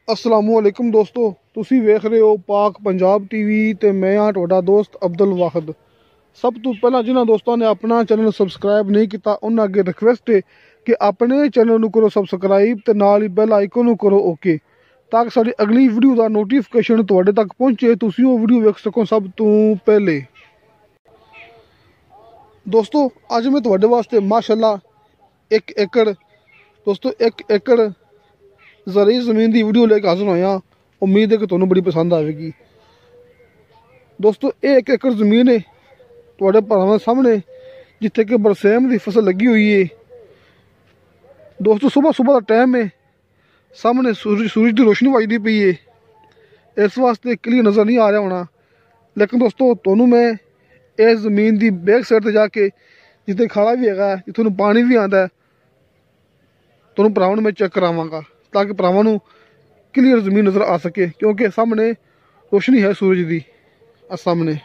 असलामुअलैकुम दोस्तों, तुसी वेख रहे हो पाक पंजाब टीवी ते मैं हाँ तुहाडा दोस्त अब्दुल वाहिद। सब तो पहला जिन्होंने दोस्तों ने अपना चैनल सबसक्राइब नहीं किया उन्होंने अगे रिक्वेस्ट है कि अपने चैनल को करो सबसक्राइब ते नाल ही बैल आइकन को करो ओके, ताकि साडी अगली वीडियो का नोटिफिकेशन तुहाडे तक पहुंचे, तुसी वो वीडियो वेख सको सब तो पहले। दोस्तों अज मैं तुहाडे वास्ते माशाल्लाह 1 एकड़ दोस्तों 1 एकड़ ज़रूरी ज़मीन की वीडियो लेकर हाजिर होया। उम्मीद है कि तुम्हें बड़ी पसंद आएगी। दोस्तों ये 1 एकड़ ज़मीन है तुहाडे भरावां सामने, जिथे कि बरसेम की फसल लगी हुई है। दोस्तों सुबह सुबह का टाइम है, सामने सूरज की रोशनी वजदी पई है, इस वास्ते क्लियर नज़र नहीं आ रहा होना। लेकिन दोस्तों तुम्हें मैं इस ज़मीन की बैक साइड से जाके जिथे खाला भी है, जिथों पानी भी आता है, तुम्हें भरावां मैं चेक करावांगा ताकि भरावां नूं क्लीयर जमीन नज़र आ सके, क्योंकि सामने रोशनी है सूरज की। सामने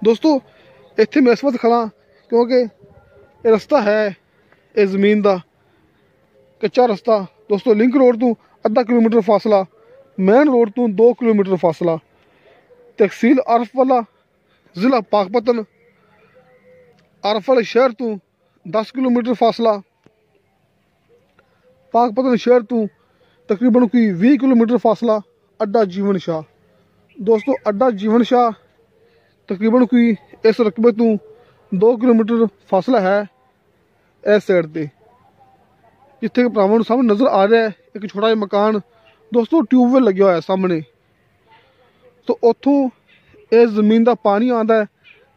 दोस्तों इत्थे मैं इस वक्त खड़ा क्योंकि ये रस्ता है इस जमीन का कच्चा रस्ता। दोस्तों लिंक रोड तो आधा किलोमीटर फासला, मेन रोड तो 2 किलोमीटर फासला, तहसील आरफवाला, ज़िला पाकपतन, आरफवाला शहर तो 10 किलोमीटर फासला, पाकपतन शहर तो तकरीबन कोई 20 किलोमीटर फासला, अड्डा जीवन शाह। दोस्तों अड्डा जीवन शाह तकरीबन कोई इस रकबे तो 2 किलोमीटर फासला है इस साइड पर, जिथे भरावां सामने नज़र आ रहा है एक छोटा जिहा मकान। दोस्तों ट्यूबवेल लगे हुआ है सामने, तो उतों इस जमीन का पानी आता है।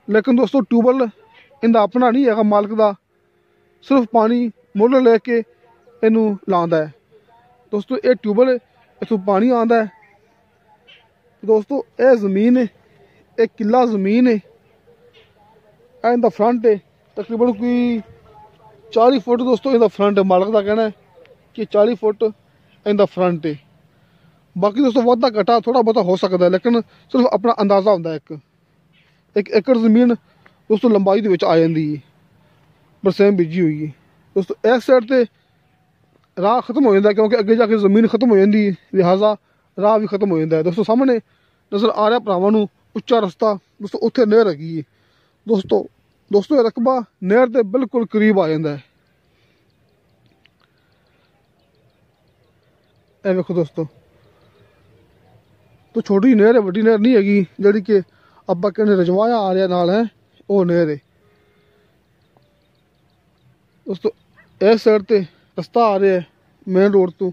लेकिन दोस्तों ट्यूबवेल इनका अपना नहीं है, मालिक का, सिर्फ पानी मुल लेके इनू लांदा है। दोस्तों ये ट्यूबवेल इतों पानी आता है। दोस्तों यह जमीन है, एक किला जमीन है, इनका फ्रंट है तकरीबन कोई 40 फुट। दोस्तों इनका फ्रंट है, मालिक का कहना है कि 40 फुट इनका फ्रंट है। बाकी दोस्तों वाधा घटा थोड़ा बहुता हो सकता है, लेकिन सिर्फ अपना अंदाजा होता है। एक एकड़ जमीन दोस्तों लंबाई के आ जाती है, बरसेम बीजी हुई है। दोस्तों इस साइड से राह खत्म हो जाता है, क्योंकि अगे जाके जमीन खत्म हो जाती है, लिहाजा राह भी खत्म हो जाता है। दोस्तों सामने नज़र आ रहा भरावां नूं उच्चा रस्ता। दोस्तों उत्थे नहर हैगी है। दोस्तों ये रकबा नहर के बिल्कुल करीब आ जाता है। ये देखो दोस्तों, तो छोटी नहर है, वड्डी नहर नहीं हैगी जिहड़ी कि आपां कहने रजवाया आ रहा नाल है, वो नहर है। दोस्तों इस साइड ते रस्ता आ रहा है मेन रोड तो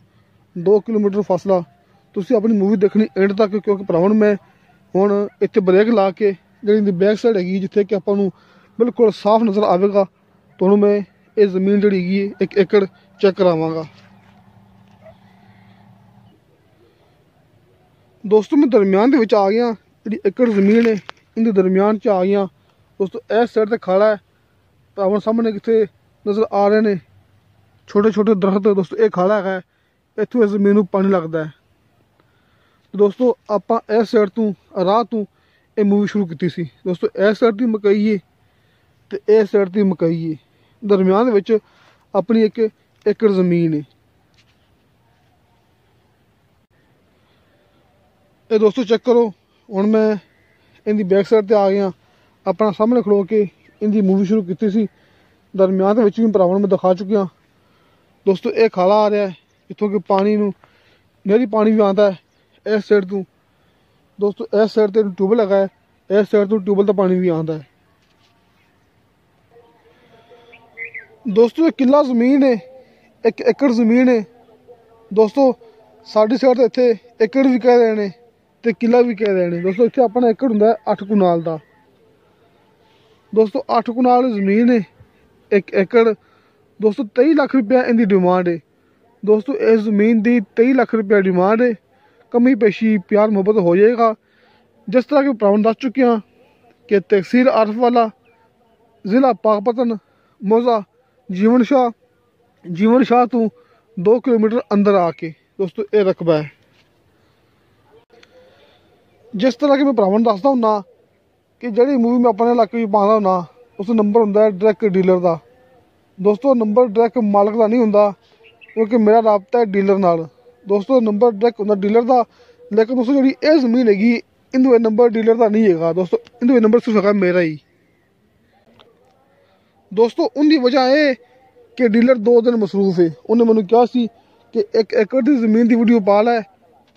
2 किलोमीटर फासला। तुसीं अपनी मूवी देखनी एंड तक, क्योंकि भरावां मैं हुण इत्थे ब्रेक ला के जिहड़ी बैक साइड हैगी जिथे कि आपां नूं बिल्कुल साफ नज़र आएगा, तुहानूं मैं ये जमीन जिहड़ी हैगी 1 एकड़ चेक करावांगा। दोस्तों मैं दरम्यान दे विच आ गया, जिहड़ी एकड़ जमीन है इनके दरम्यान च आ गया। दोस्तों इस साइड ते खाड़ा है, भरावां सामने कितने नज़र आ रहे हैं छोटे छोटे दरख्त। दोस्तों ये खाड़ा है, इत्थों इस जमीन में पानी लगता है। तो दोस्तों आपां इस साइड तो राह तो ये मूवी शुरू की सी। दोस्तों इस साइड की मकई है तो इस साइड की मकई है, दरम्यान विच अपनी 1 एकड़ जमीन है। ये दोस्तों चेक करो, हुण मैं इनकी बैक साइड पर आ गया, अपना सामने खड़ो के इनकी मूवी शुरू की सी। दरम्यान भी भरावां मैं दिखा चुकिया। दोस्तों ये खाला आ रहा है जितों कि पानी नहरी पानी भी आता है इस साइड तो। दोस्तों इस साइड तो ट्यूबवेल है, इस साइड तो ट्यूबवेल का पानी भी आता है। दोस्तों एक किला जमीन है, 1 एकड़ जमीन है। दोस्तों साडी साइड तो इत्थे एकड़ भी कह रहे हैं तो किला भी कह रहे हैं। दोस्तों इत्थे अपना एकड़ हुंदा है 8 कनाल का। दोस्तों 8 कनाल जमीन है, 1 एकड़। दोस्तों 23 लाख रुपया इनकी डिमांड है। दोस्तों इस जमीन की 23 लाख रुपया डिमांड है। कमी पेशी प्यार मुहब्बत हो जाएगा। जिस तरह के भरावां दस चुके हैं कि तहसील आरफवाला, ज़िला पाकपतन, मौजा जीवन शाह तो 2 किलोमीटर अंदर आके दोस्तों ये रकबा है। जिस तरह के मैं भरावां दसदा हुन्ना कि जिहड़ी मूवी मैं अपने इलाके में पांदा हुन्ना, उस नंबर हुंदा है डायरैक्ट डीलर का। दोस्तों नंबर डायरैक्ट मालिक का नहीं हुंदा, क्योंकि मेरा राबता है डीलर नाल। दोस्तों नंबर डायरेक्ट होंदा डीलर दा, लेकिन दोस्तों जी ये जमीन हैगी इंदू नंबर डीलर का नहीं है दोस्तों, इंदू नंबर सिर्फ है मेरा ही। दोस्तों उनकी वजह है कि डीलर 2 दिन मसरूफ है। उन्हें मैंने कहा सी कि 1 एकड़ की जमीन की वीडियो पा लै,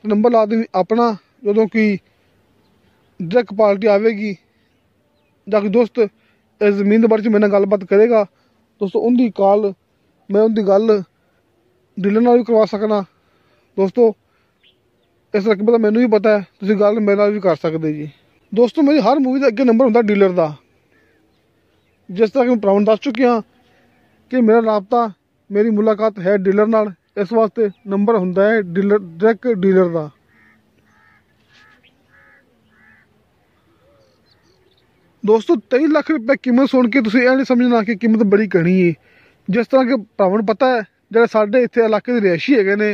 नंबर ला दें अपना, जो कि डायरेक्ट पार्टी आएगी जाके दोस्त इस जमीन के बारे में मेरे गलबात करेगा। दोस्तों उनकी कॉल मैं उनकी गल डीलर नाल भी करवा सकना। दोस्तों इस रकबे का मैनू भी पता है, तुम गल मेरे नाल भी कर सकते जी। दोस्तों मेरी हर मूवी का अगे नंबर होंदा डीलर का। जिस तरह कि मैं भरावां दस चुकी हाँ कि मेरा राबता मेरी मुलाकात है डीलर नाल, इस वास्ते नंबर होंदा है डीलर डायरेक्ट डीलर का। दोस्तों 23 लाख रुपये कीमत सुन के तुसीं यह नहीं समझना कि कीमत बड़ी घनी है। जिस तरह के भरावां पता है जो साढ़े इतने इलाके के रिहायशी है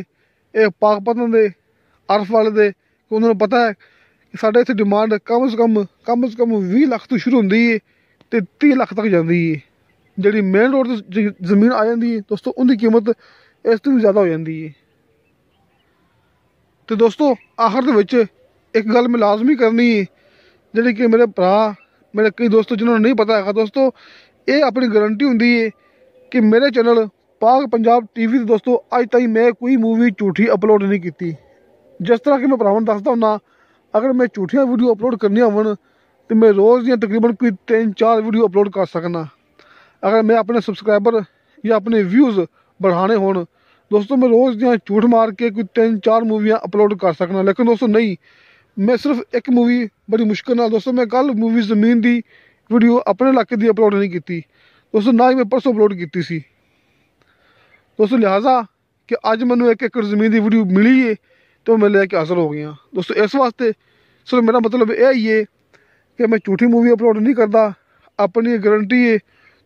ये पाकपतन के अरफ वाले दे, उन्होंने पता है कि साढ़े इतने डिमांड कम से कम 20 लाख तो शुरू होंगी है तो 30 लाख तक जाती है। जी मेन रोड से जमीन आ जाती है दोस्तों उनकी कीमत इस तो भी ज़्यादा हो जाती है। तो दोस्तों आखिर के एक गल मैं लाजमी करनी है, जी कि मेरे भरा मेरे कई दोस्तों जिन्होंने नहीं पता है दोस्तों, ये अपनी गारंटी होंगी है कि मेरे चैनल पाक पंजाब टीवी से दोस्तों अज तक मैं कोई मूवी झूठी अपलोड नहीं की। जिस तरह कि मैं भरावां दसदा हुन्ना, अगर मैं झूठियां वीडियो अपलोड करनी होवन तो मैं रोज़ दियां तकरीबन कोई 3-4 वीडियो अपलोड कर सकना। अगर मैं अपने सबसक्राइबर या अपने व्यूज़ बढ़ाने होन दोस्तों, मैं रोज़ दियां झूठ मार के कोई 3-4 मूवियाँ अपलोड कर सकना। लेकिन दोस्तों नहीं, मैं सिर्फ एक मूवी बड़ी मुश्किल नाल दोस्तों मैं कल मूवी जमीन की वीडियो अपने इलाके की अपलोड नहीं की दोस्तों, ना ही मैं परसों अपलोड की सी दोस्तों। लिहाजा कि अज मैनू 1 एकड़ जमीन की वीडियो मिली है तो मैं लेके हाजिर हो गया दोस्तों। इस वास्ते सिर्फ मेरा मतलब यह ही है कि मैं झूठी मूवी अपलोड नहीं करता, अपनी गारंटी है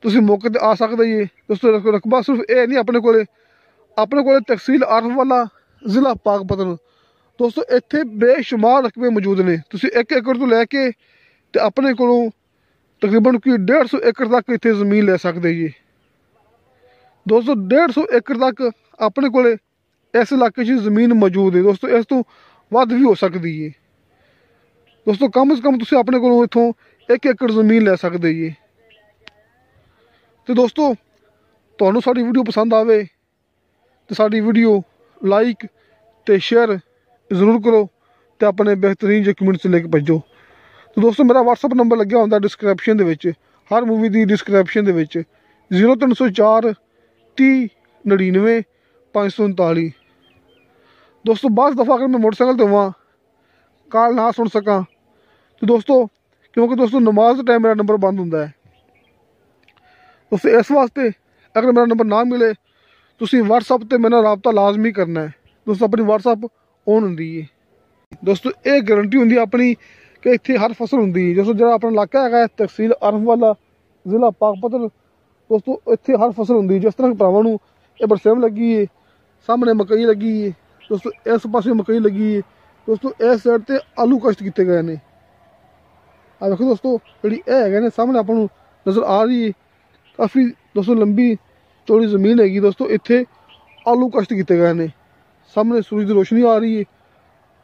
तुम मौके पर आ सकते जी दोस्तों। रकबा सिर्फ ये नहीं अपने को तहसील अरफ वाला जिला पाकपतन दोस्तों, इत्थे बेशुमार रकबे मौजूद ने। तुम 1 एकड़ तो लैके तो अपने को तकरीबन कोई 150 एकड़ तक इतने जमीन ले सकते जी दोस्तों। 150 एकड़ तक अपने को इस इलाके जमीन मौजूद है दोस्तों, इस तो वध भी हो सकती है दोस्तों। कम से कम तुम अपने को इतों 1 एकड़ जमीन ले सकते जी। तो दोस्तों तुहानू साडी वीडियो पसंद आवे तो साडी वीडियो लाइक तो शेयर जरूर करो तो अपने बेहतरीन जो कमेंट्स लेके भेजो। तो दोस्तों मेरा व्हाट्सअप नंबर लग्या होंदा डिस्क्रिप्शन के, हर मूवी की डिस्क्रिप्शन के 0304 30 99 539। दोस्तों 10 दफ़ा अगर मैं मोटरसाइकिल तो हुआ कॉल ना सुन सका तो दोस्तों, क्योंकि दोस्तों नमाज के टाइम मेरा नंबर बंद होंदा है दोस्तों। इस वास्ते अगर मेरा नंबर ना मिले तो व्हाट्सअप पर मेरा रबता लाजमी करना है दोस्तों। अपनी व्हाट्सअप ऑन होंदी है दोस्तों, ये गारंटी होंदी है अपनी कि इतने हर फसल होंदी है दोस्तों। जो अपना इलाका है तहसील अरफ वाला जिला पाकपतन दोस्तों, इतने हर फसल होंदी है। जिस तरह भरावां नूं ये बरसेम लगी है, सामने मकई लगी है दोस्तों, इस पासे मकई लगी है दोस्तों, इस साइड से आलू कष्ट किए गए हैं। आ देखो दोस्तों जी है सामने आपको नज़र आ रही है, काफ़ी दोस्तों लंबी चौड़ी जमीन हैगी दोस्तों। इतने आलू कष्ट किए गए हैं, सामने सूरज की रोशनी आ रही है।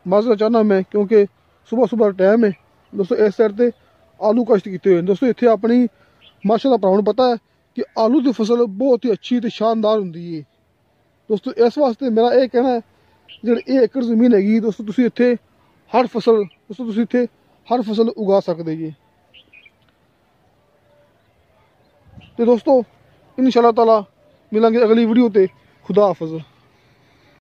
माजरा चाहना मैं क्योंकि सुबह सुबह टाइम है दोस्तों। इस साइड से आलू कष्ट किए हुए हैं दोस्तों। इतने अपनी माशाल्लाह भरावां नूं पता है कि आलू की फसल बहुत ही अच्छी तो शानदार होंदी है दोस्तों। इस वास्ते मेरा ये कहना है जी 1 एकड़ जमीन हैगी दोस्तों, तुसीं इत्थे हर फसल दोस्तों तुसीं इत्थे हर फसल उगा सकते जी। तो दोस्तों इंशाअल्लाह ताला मिलांगे अगली वीडियो ते। खुदा हाफिज़।